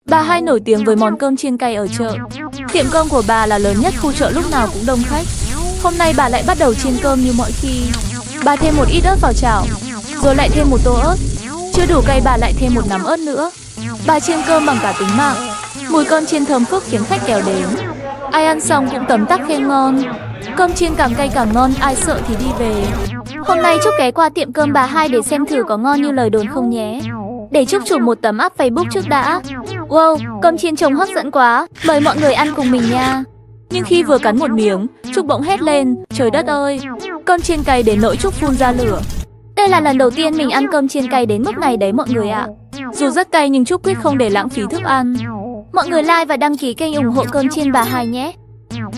Bà Hai nổi tiếng với món cơm chiên cay ở chợ. Tiệm cơm của bà là lớn nhất khu chợ, lúc nào cũng đông khách. Hôm nay bà lại bắt đầu chiên cơm như mọi khi. Bà thêm một ít ớt vào chảo, rồi lại thêm một tô ớt. Chưa đủ cay bà lại thêm một nắm ớt nữa. Bà chiên cơm bằng cả tính mạng. Mùi cơm chiên thơm phức khiến khách kéo đến. Ai ăn xong cũng tấm tắc khen ngon. Cơm chiên càng cay càng ngon, ai sợ thì đi về. Hôm nay Trúc ghé qua tiệm cơm bà Hai để xem thử có ngon như lời đồn không nhé. Để Trúc chụp một tấm up Facebook trước đã. Wow, cơm chiên trông hấp dẫn quá, mời mọi người ăn cùng mình nha. Nhưng khi vừa cắn một miếng, Trúc bỗng hét lên, trời đất ơi, cơm chiên cay đến nỗi Trúc phun ra lửa. Đây là lần đầu tiên mình ăn cơm chiên cay đến mức này đấy mọi người ạ. Dù rất cay nhưng Trúc quyết không để lãng phí thức ăn. Mọi người like và đăng ký kênh ủng hộ cơm chiên bà Hai nhé.